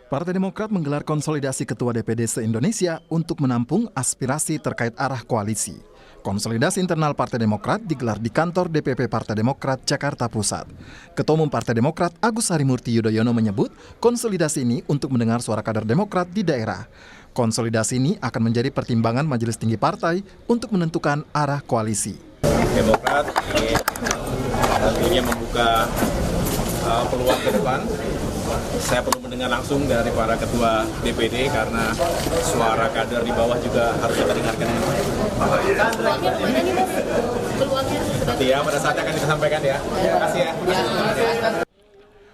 Partai Demokrat menggelar konsolidasi Ketua DPD se-Indonesia untuk menampung aspirasi terkait arah koalisi. Konsolidasi internal Partai Demokrat digelar di kantor DPP Partai Demokrat Jakarta Pusat. Ketua Umum Partai Demokrat Agus Harimurti Yudhoyono menyebut konsolidasi ini untuk mendengar suara kader Demokrat di daerah. Konsolidasi ini akan menjadi pertimbangan Majelis Tinggi Partai untuk menentukan arah koalisi. Demokrat ingin tentunya membuka peluang ke depan. Saya perlu mendengar langsung dari para ketua DPD karena suara kader di bawah juga harus kita dengarkan. Nanti ya pada saatnya akan kita sampaikan ya. Terima kasih ya.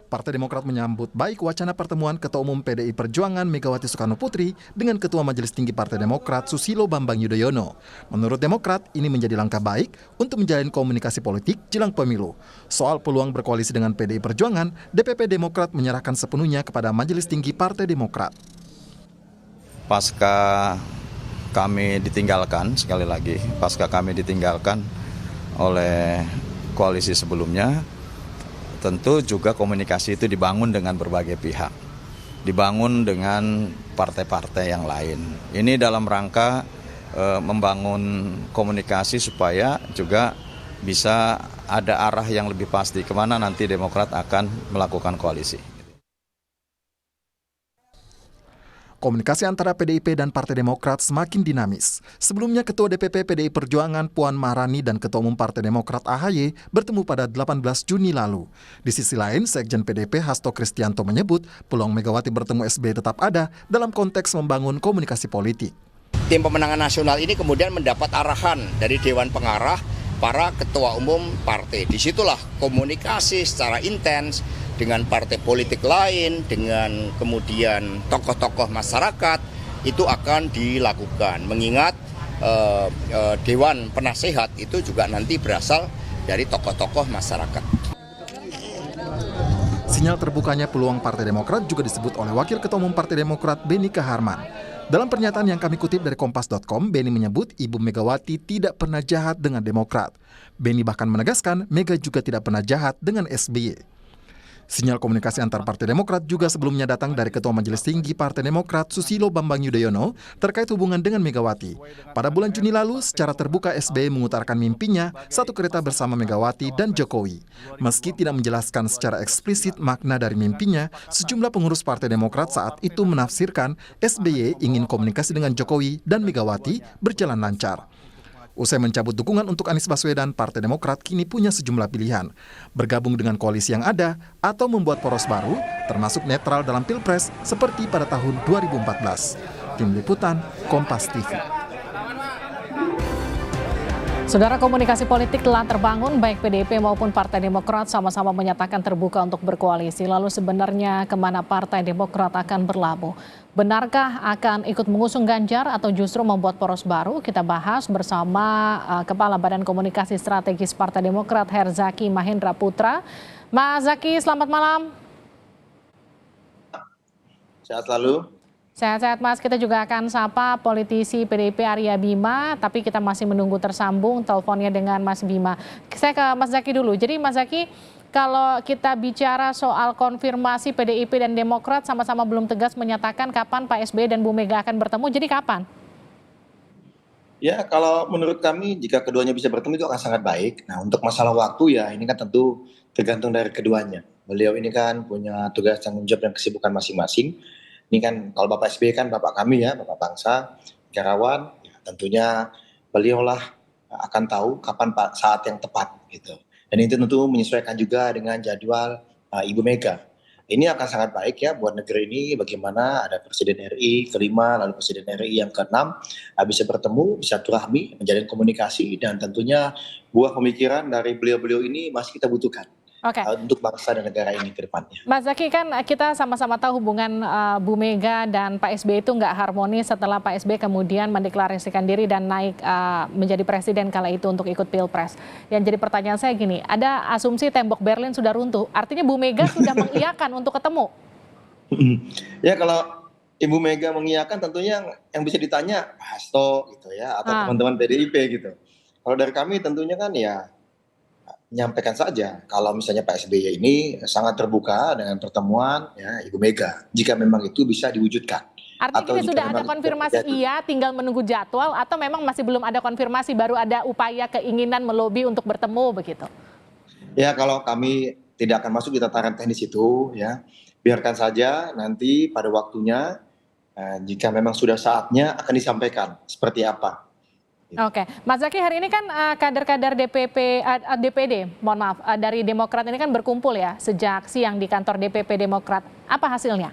Partai Demokrat menyambut baik wacana pertemuan Ketua Umum PDI Perjuangan Megawati Soekarno Putri dengan Ketua Majelis Tinggi Partai Demokrat Susilo Bambang Yudhoyono. Menurut Demokrat, ini menjadi langkah baik untuk menjalin komunikasi politik jelang pemilu. Soal peluang berkoalisi dengan PDI Perjuangan, DPP Demokrat menyerahkan sepenuhnya kepada Majelis Tinggi Partai Demokrat. Pasca kami ditinggalkan, sekali lagi, pasca kami ditinggalkan oleh koalisi sebelumnya, tentu juga komunikasi itu dibangun dengan berbagai pihak, dibangun dengan partai-partai yang lain. Ini dalam rangka membangun komunikasi supaya juga bisa ada arah yang lebih pasti kemana nanti Demokrat akan melakukan koalisi. Komunikasi antara PDIP dan Partai Demokrat semakin dinamis. Sebelumnya Ketua DPP PDI Perjuangan Puan Maharani dan Ketua Umum Partai Demokrat AHY bertemu pada 18 Juni lalu. Di sisi lain, Sekjen PDIP Hasto Kristianto menyebut peluang Megawati bertemu SBY tetap ada dalam konteks membangun komunikasi politik. Tim pemenangan nasional ini kemudian mendapat arahan dari Dewan Pengarah para ketua umum partai. Disitulah komunikasi secara intens dengan partai politik lain, dengan kemudian tokoh-tokoh masyarakat, itu akan dilakukan. Mengingat Dewan Penasehat itu juga nanti berasal dari tokoh-tokoh masyarakat. Sinyal terbukanya peluang Partai Demokrat juga disebut oleh Wakil Ketua Umum Partai Demokrat Beni Kaharman. Dalam pernyataan yang kami kutip dari Kompas.com, Beni menyebut Ibu Megawati tidak pernah jahat dengan Demokrat. Beni bahkan menegaskan Mega juga tidak pernah jahat dengan SBY. Sinyal komunikasi antar Partai Demokrat juga sebelumnya datang dari Ketua Majelis Tinggi Partai Demokrat Susilo Bambang Yudhoyono terkait hubungan dengan Megawati. Pada bulan Juni lalu, secara terbuka SBY mengutarakan mimpinya satu kereta bersama Megawati dan Jokowi. Meski tidak menjelaskan secara eksplisit makna dari mimpinya, sejumlah pengurus Partai Demokrat saat itu menafsirkan SBY ingin komunikasi dengan Jokowi dan Megawati berjalan lancar. Usai mencabut dukungan untuk Anies Baswedan, Partai Demokrat kini punya sejumlah pilihan. Bergabung dengan koalisi yang ada atau membuat poros baru, termasuk netral dalam Pilpres seperti pada tahun 2014. Tim Liputan, Kompas TV. Saudara, komunikasi politik telah terbangun, baik PDIP maupun Partai Demokrat sama-sama menyatakan terbuka untuk berkoalisi. Lalu sebenarnya kemana Partai Demokrat akan berlabuh? Benarkah akan ikut mengusung Ganjar atau justru membuat poros baru? Kita bahas bersama Kepala Badan Komunikasi Strategis Partai Demokrat Herzaki Mahendra Putra. Mas Zaki, selamat malam. Sehat selalu. Sehat-sehat Mas, kita juga akan sapa politisi PDIP Arya Bima, tapi kita masih menunggu tersambung teleponnya dengan Mas Bima. Saya ke Mas Zaki dulu. Jadi Mas Zaki, kalau kita bicara soal konfirmasi PDIP dan Demokrat sama-sama belum tegas menyatakan kapan Pak SBY dan Bu Mega akan bertemu, jadi kapan? Ya, kalau menurut kami jika keduanya bisa bertemu itu akan sangat baik. Nah, untuk masalah waktu ya ini kan tentu tergantung dari keduanya. Beliau ini kan punya tugas tanggung jawab dan kesibukan masing-masing. Ini kan kalau Bapak SBY kan Bapak kami ya, Bapak bangsa, negarawan, ya, tentunya beliaulah akan tahu kapan saat yang tepat gitu. Dan itu tentu menyesuaikan juga dengan jadwal Ibu Mega. Ini akan sangat baik ya buat negeri ini, bagaimana ada Presiden RI kelima, lalu Presiden RI yang keenam bisa bertemu, bisa silaturahmi, menjalin komunikasi, dan tentunya buah pemikiran dari beliau-beliau ini masih kita butuhkan. Untuk bangsa dan negara ini ke depannya. Mas Zaki, kan kita sama-sama tahu hubungan Bu Mega dan Pak SBY itu nggak harmonis setelah Pak SBY kemudian mendeklarasikan diri dan naik menjadi presiden kala itu untuk ikut Pilpres. Yang jadi pertanyaan saya gini, ada asumsi tembok Berlin sudah runtuh, artinya Bu Mega sudah mengiyakan untuk ketemu? Ya, kalau Ibu Mega mengiyakan tentunya yang bisa ditanya Pak Hasto gitu ya, atau teman-teman PDIP gitu. Kalau dari kami tentunya kan ya menyampaikan saja kalau misalnya Pak SBY ini sangat terbuka dengan pertemuan ya Ibu Mega jika memang itu bisa diwujudkan. Artinya Atau gini, jika sudah ada memang itu konfirmasi terjadi. iya, tinggal menunggu jadwal atau memang masih belum ada konfirmasi, baru ada upaya keinginan melobi untuk bertemu begitu? Ya kalau kami tidak akan masuk di tataran teknis itu ya, biarkan saja nanti pada waktunya jika memang sudah saatnya akan disampaikan seperti apa. Oke, Mas Zaky, hari ini kan kader-kader DPD, mohon maaf, dari Demokrat ini kan berkumpul ya sejak siang di kantor DPP Demokrat. Apa hasilnya?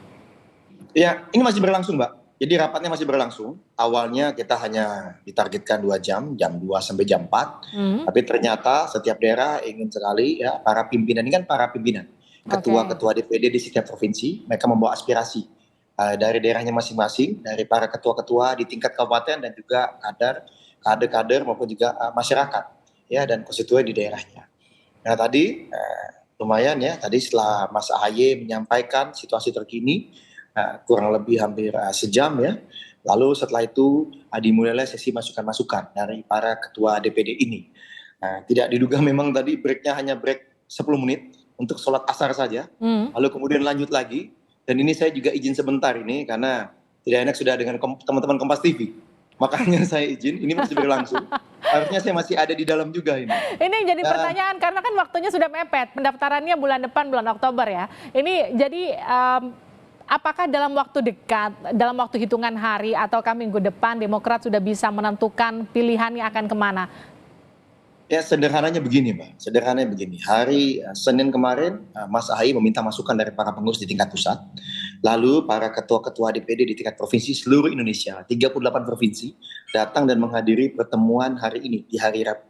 Ya, ini masih berlangsung, Mbak. Jadi rapatnya masih berlangsung. Awalnya kita hanya ditargetkan 2 jam 2 sampai jam 4. Tapi ternyata setiap daerah ingin sekali ya para pimpinan ini kan para pimpinan. Ketua-ketua DPD di setiap provinsi, mereka membawa aspirasi dari daerahnya masing-masing, dari para ketua-ketua di tingkat kabupaten dan juga kader-kader maupun juga masyarakat ya dan konstituen di daerahnya. Nah tadi lumayan ya, tadi setelah Mas AHY menyampaikan situasi terkini kurang lebih hampir sejam ya. Lalu setelah itu dimulailah sesi masukan-masukan dari para ketua DPD ini. Tidak diduga memang tadi breaknya hanya break 10 menit untuk sholat asar saja. Lalu kemudian lanjut lagi. Dan ini saya juga izin sebentar ini karena tidak enak sudah dengan teman-teman Kompas TV. Makanya saya izin, ini masih berlangsung. Harusnya saya masih ada di dalam juga ini. Ini yang jadi pertanyaan karena kan waktunya sudah mepet. Pendaftarannya bulan depan, bulan Oktober ya. Ini jadi apakah dalam waktu dekat, dalam waktu hitungan hari ataukah minggu depan Demokrat sudah bisa menentukan pilihannya akan kemana? Ya sederhananya begini Mbak, sederhananya begini. Hari Senin kemarin Mas AHY meminta masukan dari para pengurus di tingkat pusat. Lalu para ketua-ketua DPD di tingkat provinsi seluruh Indonesia, 38 provinsi, datang dan menghadiri pertemuan hari ini, di hari Rabu.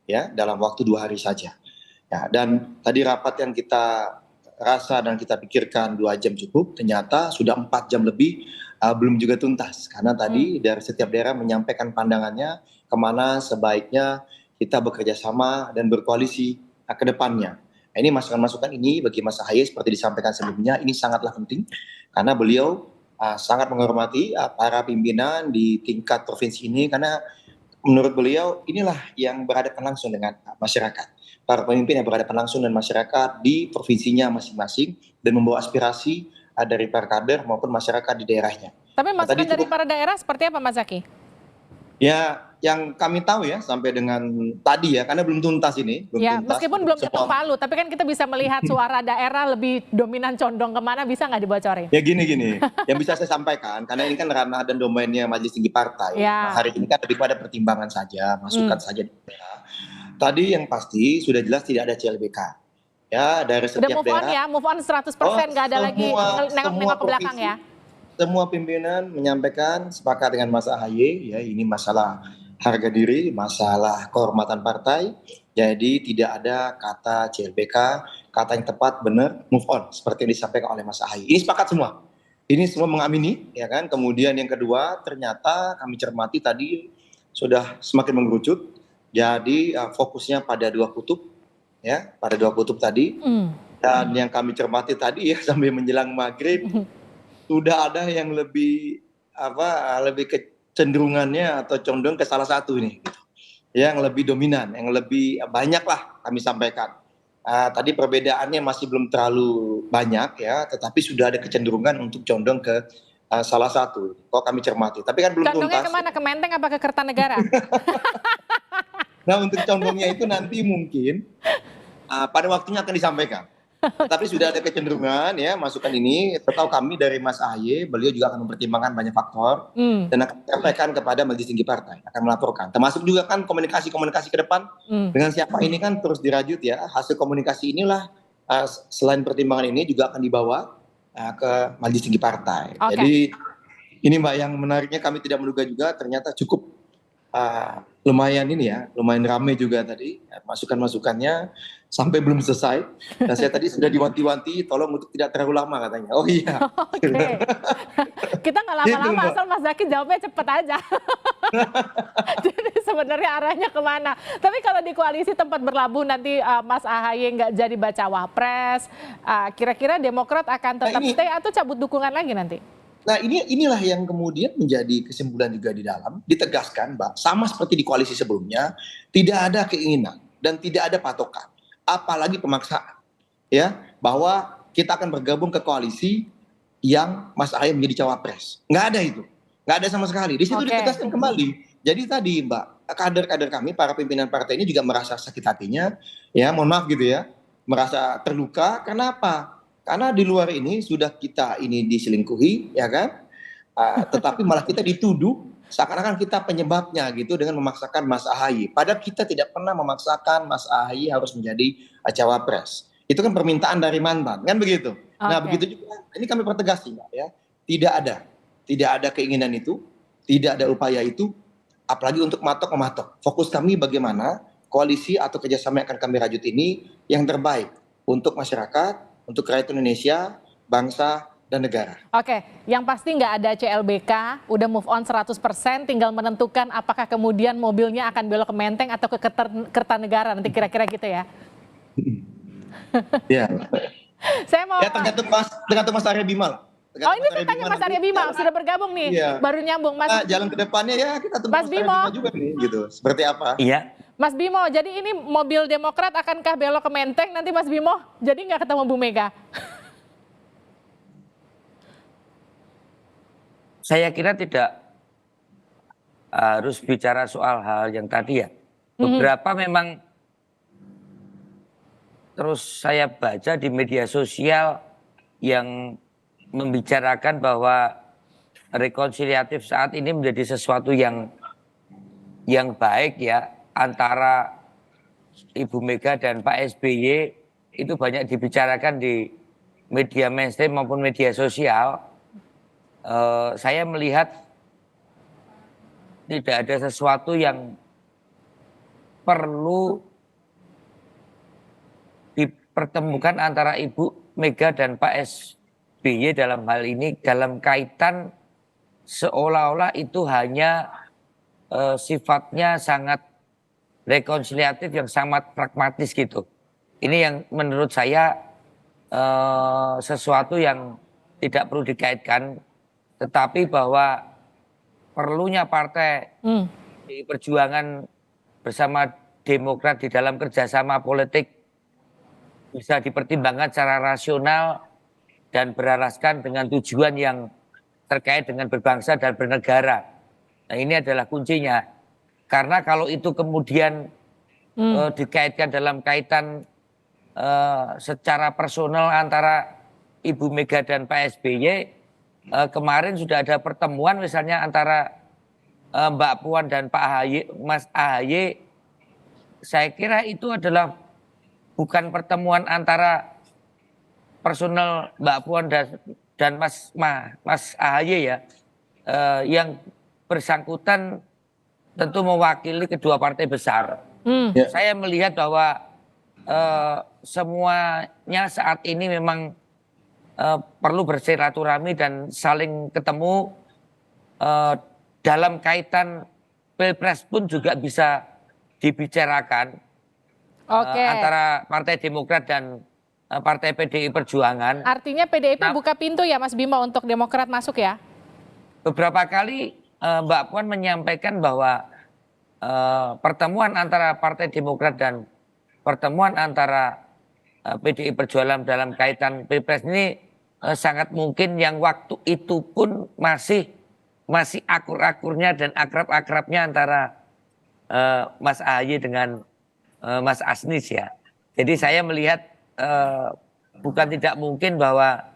Ya, dalam waktu 2 hari saja. Ya, dan tadi rapat yang kita rasa dan kita pikirkan 2 jam cukup, ternyata sudah 4 jam lebih belum juga tuntas. Karena tadi dari setiap daerah menyampaikan pandangannya kemana sebaiknya kita bekerja sama dan berkoalisi ke depannya. Nah, ini masukan-masukan ini bagi Mas AHY seperti disampaikan sebelumnya, ini sangatlah penting karena beliau sangat menghormati para pimpinan di tingkat provinsi ini karena menurut beliau inilah yang berhadapan langsung dengan masyarakat. Para pemimpin yang berhadapan langsung dengan masyarakat di provinsinya masing-masing dan membawa aspirasi dari para kader maupun masyarakat di daerahnya. Tapi masukan dari para daerah seperti apa Mas Zaky? Ya, yang kami tahu ya sampai dengan tadi ya, karena belum tuntas ini. Ya, meskipun belum ketok palu, tapi kan kita bisa melihat suara daerah lebih dominan condong kemana, bisa nggak dibocorin? Ya gini, yang bisa saya sampaikan, karena ini kan ranah dan domainnya Majelis Tinggi Partai. Ya. Hari ini kan lebih pada pertimbangan saja, masukan saja. Tadi yang pasti sudah jelas tidak ada CLBK. Ya, dari setiap daerah. Udah move on ya, move on 100%, nggak ada lagi nengok-nengok ke belakang ya. Semua pimpinan menyampaikan sepakat dengan Mas AHY, ya ini masalah harga diri, masalah kehormatan partai, jadi tidak ada kata CLBK, kata yang tepat benar move on seperti yang disampaikan oleh Mas AHY. Ini sepakat semua, ini semua mengamini, ya kan. Kemudian yang kedua, ternyata kami cermati tadi sudah semakin mengerucut, jadi fokusnya pada 2 kutub, ya pada 2 kutub tadi, dan yang kami cermati tadi ya sampai menjelang maghrib. Sudah ada yang lebih kecenderungannya atau condong ke salah satu ini gitu. Yang lebih dominan, yang lebih banyak lah kami sampaikan. Tadi perbedaannya masih belum terlalu banyak ya, tetapi sudah ada kecenderungan untuk condong ke salah satu. Kok kami cermati, tapi kan belum condongnya tuntas. Kemana? Ke Menteng apa ke Kertanegara? Nah untuk condongnya itu nanti mungkin pada waktunya akan disampaikan. Tapi sudah ada kecenderungan ya masukan ini. Setahu kami dari Mas AHY, beliau juga akan mempertimbangkan banyak faktor dan akan menyampaikan kepada Majelis Tinggi Partai, akan melaporkan. Termasuk juga kan komunikasi ke depan dengan siapa ini kan terus dirajut ya. Hasil komunikasi inilah selain pertimbangan ini juga akan dibawa ke Majelis Tinggi Partai. Jadi ini Mbak yang menariknya kami tidak menduga juga ternyata cukup lumayan ini ya, lumayan ramai juga tadi masukan-masukannya sampai belum selesai. Dan saya tadi sudah diwanti-wanti tolong untuk tidak terlalu lama katanya. Oh iya. Oke. Kita nggak lama-lama asal Mas Zaky jawabnya cepet aja. Jadi sebenarnya arahnya kemana? Tapi kalau di koalisi tempat berlabuh nanti Mas AHY nggak jadi baca wapres, kira-kira Demokrat akan tetap stay atau cabut dukungan lagi nanti? Nah inilah yang kemudian menjadi kesimpulan juga di dalam, ditegaskan Mbak, sama seperti di koalisi sebelumnya, tidak ada keinginan dan tidak ada patokan. apalagi pemaksaan, ya, bahwa kita akan bergabung ke koalisi yang Mas Ahaye menjadi cawapres. Nggak ada itu, nggak ada sama sekali. Di situ ditegaskan kembali. Jadi tadi Mbak, kader-kader kami, para pimpinan partai ini juga merasa sakit hatinya, ya, mohon maaf gitu ya, merasa terluka. Kenapa? Karena di luar ini sudah kita ini diselingkuhi, ya kan? Tetapi malah kita dituduh seakan-akan kita penyebabnya gitu dengan memaksakan Mas Ahaye. Padahal kita tidak pernah memaksakan Mas Ahaye harus menjadi cawapres. Itu kan permintaan dari mantan, kan begitu. Nah, begitu juga ini kami pertegas Mbak, ya. Tidak ada keinginan itu, tidak ada upaya itu, apalagi untuk mematok. Fokus kami bagaimana koalisi atau kerjasama yang akan kami rajut ini yang terbaik untuk masyarakat, untuk rakyat Indonesia, bangsa, dan negara. Oke, yang pasti nggak ada CLBK, udah move on 100%, tinggal menentukan apakah kemudian mobilnya akan belok ke Menteng atau ke Kertanegara, nanti kira-kira gitu ya. Ya. Saya mau... Ya tergantung Mas Arya Bima lah. Oh, ini saya tanya Mas Arya Bima, sudah bergabung nih, baru nyambung. Mas, jalan ke depannya ya kita tunggu Mas Bimo juga nih, gitu. Seperti apa? Iya. Mas Bimo, jadi ini mobil Demokrat akankah belok ke Menteng nanti Mas Bimo? Jadi nggak ketemu Bu Mega? Saya kira tidak harus bicara soal hal yang tadi ya. Beberapa memang terus saya baca di media sosial yang membicarakan bahwa rekonsiliatif saat ini menjadi sesuatu yang baik ya antara Ibu Mega dan Pak SBY, itu banyak dibicarakan di media mainstream maupun media sosial. Saya melihat tidak ada sesuatu yang perlu dipertemukan antara Ibu Mega dan Pak SBY dalam hal ini, dalam kaitan seolah-olah itu hanya sifatnya sangat rekonsiliatif yang sangat pragmatis gitu. Ini yang menurut saya sesuatu yang tidak perlu dikaitkan, tetapi bahwa perlunya partai di Perjuangan bersama Demokrat di dalam kerjasama politik bisa dipertimbangkan secara rasional dan beralaskan dengan tujuan yang terkait dengan berbangsa dan bernegara. Nah, ini adalah kuncinya. Karena kalau itu kemudian dikaitkan dalam kaitan secara personal antara Ibu Mega dan Pak SBY, kemarin sudah ada pertemuan misalnya antara Mbak Puan dan Pak Ahaye, Mas Ahaye. Saya kira itu adalah bukan pertemuan antara personal Mbak Puan dan Mas Ahaye ya, yang bersangkutan tentu mewakili kedua partai besar. Saya melihat bahwa semuanya saat ini memang perlu bersilaturahmi dan saling ketemu. Dalam kaitan Pilpres pun juga bisa dibicarakan antara Partai Demokrat dan Partai PDI Perjuangan. Artinya PDIP buka pintu ya Mas Bimo untuk Demokrat masuk ya? Beberapa kali Mbak Puan menyampaikan bahwa pertemuan antara Partai Demokrat dan pertemuan antara PDI Perjuangan dalam kaitan Pilpres ini sangat mungkin yang waktu itu pun masih akur-akurnya dan akrab-akrabnya antara Mas Ahaye dengan Mas Asnis ya. Jadi saya melihat bukan tidak mungkin bahwa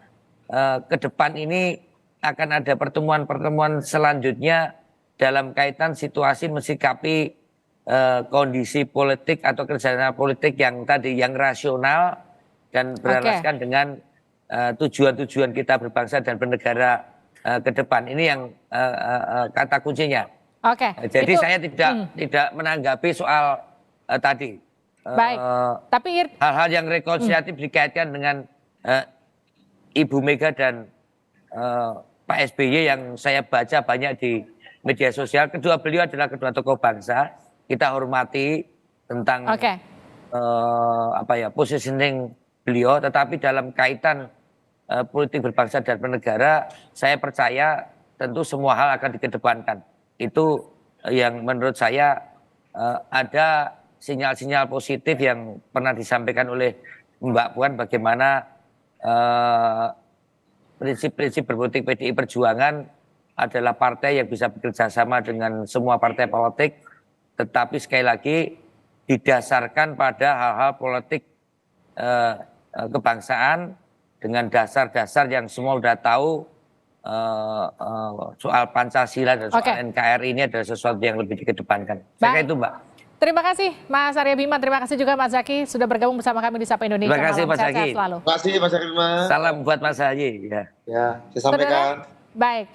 ke depan ini akan ada pertemuan-pertemuan selanjutnya dalam kaitan situasi mensikapi kondisi politik atau kerjasama politik yang tadi yang rasional dan beralaskan dengan tujuan-tujuan kita berbangsa dan bernegara ke depan. Ini yang kata kuncinya. Jadi saya tidak menanggapi soal tadi. Baik. Tapi hal-hal yang rekonsiliatif dikaitkan dengan Ibu Mega dan Pak SBY yang saya baca banyak di media sosial. Kedua beliau adalah kedua tokoh bangsa. Kita hormati tentang positioning beliau, tetapi dalam kaitan politik berbangsa dan bernegara, saya percaya tentu semua hal akan dikedepankan. Itu yang menurut saya ada sinyal-sinyal positif yang pernah disampaikan oleh Mbak Puan bagaimana prinsip-prinsip berpolitik PDI Perjuangan adalah partai yang bisa bekerja sama dengan semua partai politik, tetapi sekali lagi didasarkan pada hal-hal politik kebangsaan dengan dasar-dasar yang semua sudah tahu. Soal Pancasila dan soal NKRI ini adalah sesuatu yang lebih dikedepankan. Saya kira itu, Mbak. Terima kasih Mas Arya Bima, terima kasih juga Mas Zaky sudah bergabung bersama kami di Sapa Indonesia. Terima kasih Mas Zaky. Terima kasih Mas Arya Bima. Salam buat Mas Zaky. Ya, saya sampaikan. Baik.